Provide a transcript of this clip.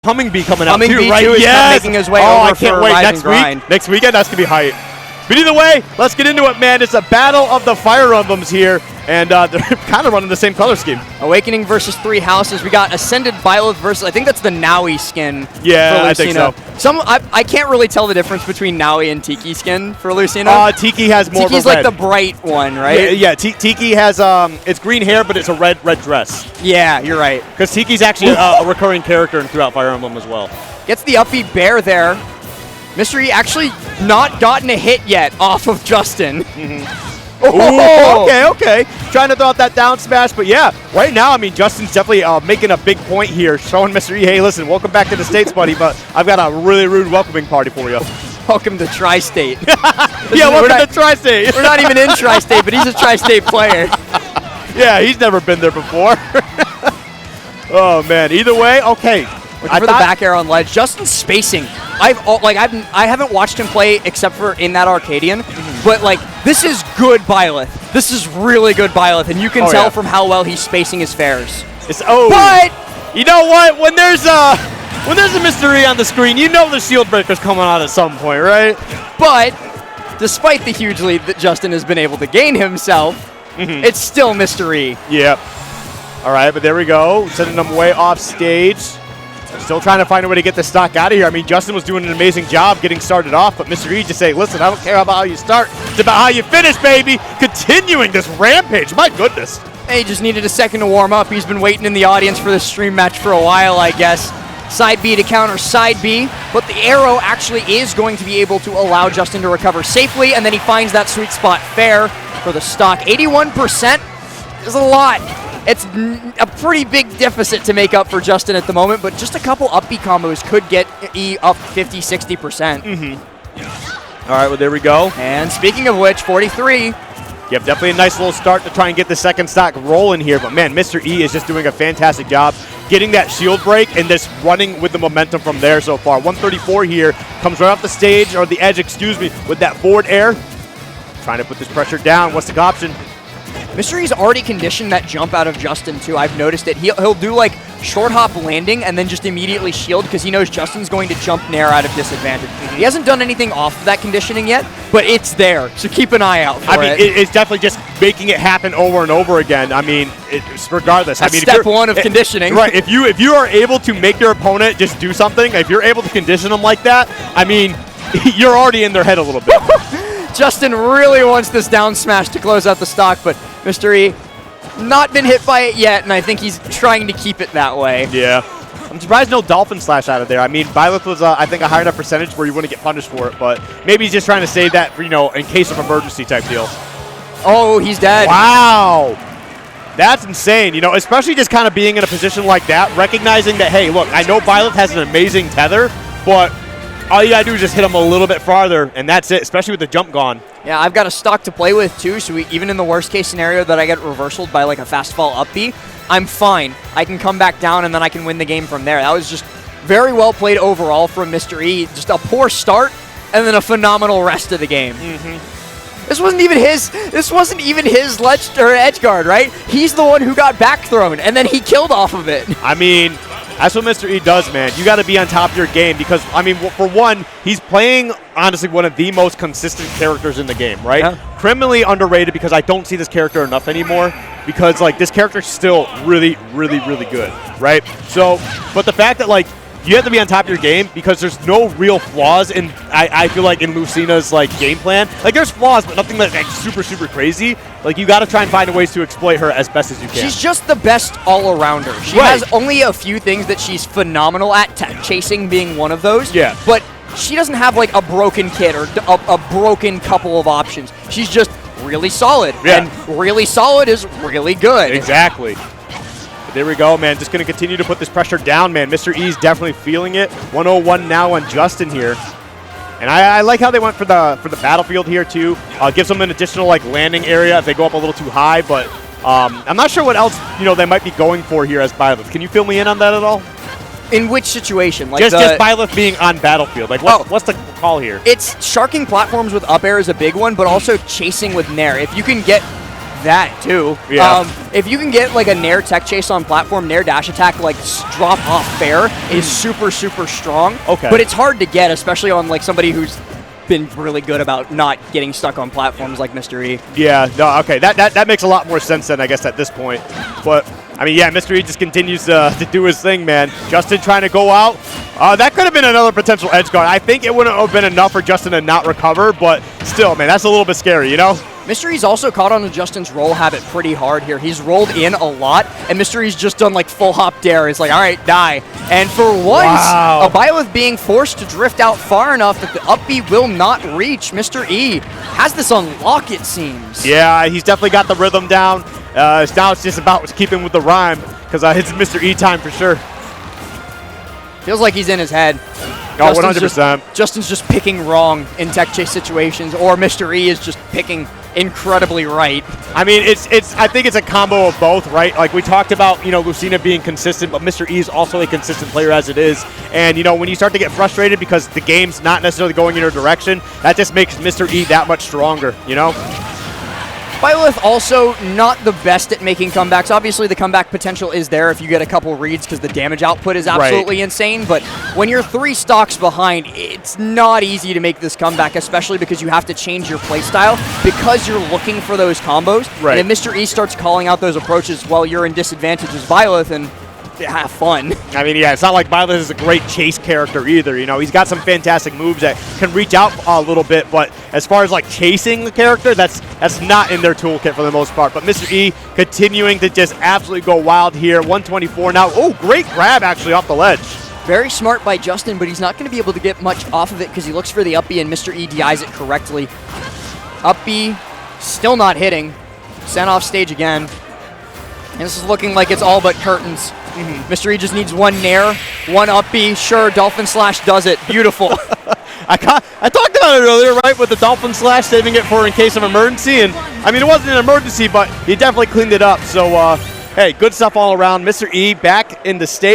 Humming Bee coming out too, Bee right? Too is making his way over I can't for wait. Rise and Grind. Next weekend, that's going to be hype. But either way, let's get into it, man. It's a battle of the Fire Emblems here, and they're kind of running the same color scheme. Awakening versus Three Houses. We got Ascended Byleth versus, I think that's the Naui skin for Lucina. I think so. I can't really tell the difference between Naui and Tiki skin for Lucina. Tiki has more Tiki's of a red. like the bright one, right? Yeah, Tiki has, it's green hair, but it's a red dress. Yeah, you're right. Because Tiki's actually a recurring character throughout Fire Emblem as well. Gets the upbeat bear there. Mystery actually not gotten a hit yet off of Justin. Okay. Trying to throw out that down smash, but yeah, right now, I mean, Justin's definitely making a big point here, showing Mr. E, hey, listen, welcome back to the States, buddy, but I've got a really rude welcoming party for you. Welcome to Tri-State. Welcome to Tri-State. We're not even in Tri-State, but he's a Tri-State player. Yeah, he's never been there before. Oh, man. Either way, okay. Looking for the back air on ledge. Justin's spacing. I haven't watched him play except for in that Arcadian, but like this is good Byleth. This is really good Byleth, and you can tell from how well he's spacing his fairs. But you know what? When there's a mystery on the screen, you know the shield breaker's coming out at some point, right? But despite the huge lead that Justin has been able to gain himself, it's still mystery. Yep. All right, but there we go. Sending them way off stage. Still trying to find a way to get the stock out of here. I mean, Justin was doing an amazing job getting started off, but Mr. E just say, listen, I don't care about how you start. It's about how you finish, baby. Continuing this rampage. My goodness. He just needed a second to warm up. He's been waiting in the audience for this stream match for a while, I guess. Side B to counter side B, but the arrow actually is going to be able to allow Justin to recover safely, and then he finds that sweet spot fair for the stock. 81% is a lot. It's a pretty big deficit to make up for Justin at the moment, but just a couple up B combos could get E up 50, 60%. All right, well, there we go. And speaking of which, 43. Yep, definitely a nice little start to try and get the second stock rolling here, but man, Mr. E is just doing a fantastic job getting that shield break and just running with the momentum from there so far. 134 here, comes right off the stage, or the edge, excuse me, with that forward air. Trying to put this pressure down. What's the option? Mystery's already conditioned that jump out of Justin, too. I've noticed it. He'll do, like, short hop landing and then just immediately shield because he knows Justin's going to jump nair out of disadvantage. He hasn't done anything off of that conditioning yet, but it's there, so keep an eye out for it. I mean, it's definitely just making it happen over and over again. I mean, it's regardless. That's I mean, step one of conditioning. Right. If you are able to make your opponent just do something, if you're able to condition them like that, I mean, you're already in their head a little bit. Justin really wants this down smash to close out the stock, but Mr. E not been hit by it yet, and I think he's trying to keep it that way. Yeah. I'm surprised no Dolphin Slash out of there. I mean, Byleth was, I think, a high enough percentage where you wouldn't get punished for it, but maybe he's just trying to save that, for, in case of emergency type deal. Oh, he's dead. Wow. That's insane, especially just kind of being in a position like that, recognizing that, hey, look, I know Byleth has an amazing tether, but all you gotta do is just hit him a little bit farther, and that's it, especially with the jump gone. Yeah, I've got a stock to play with, too, so even in the worst-case scenario that I get reversaled by, like, a fast fall up B, I'm fine. I can come back down, and then I can win the game from there. That was just very well played overall from Mr. E. Just a poor start, and then a phenomenal rest of the game. This wasn't even his ledge or edge guard, right? He's the one who got back thrown, and then he killed off of it. I mean, that's what Mr. E does, man. You got to be on top of your game because, I mean, for one, he's playing, honestly, one of the most consistent characters in the game, right? Yeah. Criminally underrated because I don't see this character enough anymore because, like, this character's still really, really, really good, right? So, but the fact that, like, you have to be on top of your game because there's no real flaws in, I feel like, in Lucina's, like, game plan. Like, there's flaws, but nothing that's, like, super, super crazy. Like, you got to try and find ways to exploit her as best as you can. She's just the best all-arounder. She has only a few things that she's phenomenal at, chasing being one of those. Yeah. But she doesn't have, like, a broken kit or a broken couple of options. She's just really solid. Yeah. And really solid is really good. Exactly. There we go, man. Just going to continue to put this pressure down, man. Mr. E's definitely feeling it. 101 now on Justin here. And I like how they went for the battlefield here, too. Gives them an additional, like, landing area if they go up a little too high. But I'm not sure what else, they might be going for here as Byleth. Can you fill me in on that at all? In which situation? Like just Byleth being on battlefield. Like, what's the call here? It's sharking platforms with up air is a big one, but also chasing with nair. If you can get that too. Yeah. If you can get like a Nair tech chase on platform, Nair dash attack, like drop off fair is super, super strong. Okay. But it's hard to get, especially on like somebody who's been really good about not getting stuck on platforms like Mr. E. Yeah, no, okay, that makes a lot more sense then, I guess, at this point. But, I mean, yeah, Mr. E just continues to do his thing, man. Justin trying to go out. That could have been another potential edge guard. I think it wouldn't have been enough for Justin to not recover, but still, man, that's a little bit scary, you know? Mr. E's also caught on to Justin's roll habit pretty hard here. He's rolled in a lot, and Mr. E's just done like full hop dare. He's like, all right, die. And for once, a Byleth being forced to drift out far enough that the up B will not reach. Mr. E has this on lock, it seems. Yeah, he's definitely got the rhythm down. Now it's just about keeping with the rhyme, because it's Mr. E time for sure. Feels like he's in his head. Oh, 100%. Justin's just picking wrong in tech chase situations, or Mr. E is just picking incredibly right. I mean, I think it's a combo of both, right? Like we talked about, you know, Lucina being consistent, but Mr. E is also a consistent player as it is. And, you know, when you start to get frustrated because the game's not necessarily going in your direction, that just makes Mr. E that much stronger, you know? Byleth also not the best at making comebacks. Obviously, the comeback potential is there if you get a couple reads because the damage output is absolutely insane. But when you're 3 stocks behind, it's not easy to make this comeback, especially because you have to change your playstyle because you're looking for those combos. Right. And if Mr. E starts calling out those approaches while you're in disadvantage as Byleth, and have fun. I mean, yeah, it's not like Byleth is a great chase character either. You know, he's got some fantastic moves that can reach out a little bit, but as far as like chasing the character, that's not in their toolkit for the most part. But Mr. E continuing to just absolutely go wild here. 124 now. Oh, great grab actually off the ledge. Very smart by Justin, but he's not going to be able to get much off of it because he looks for the up B and Mr. E DIs it correctly. Up B still not hitting. Sent off stage again. And this is looking like it's all but curtains. Mr. E just needs one Nair, one up B. Sure, Dolphin Slash does it. Beautiful. I talked about it earlier, right, with the Dolphin Slash, saving it for in case of emergency. And, I mean, it wasn't an emergency, but he definitely cleaned it up. So, hey, good stuff all around. Mr. E back in the state.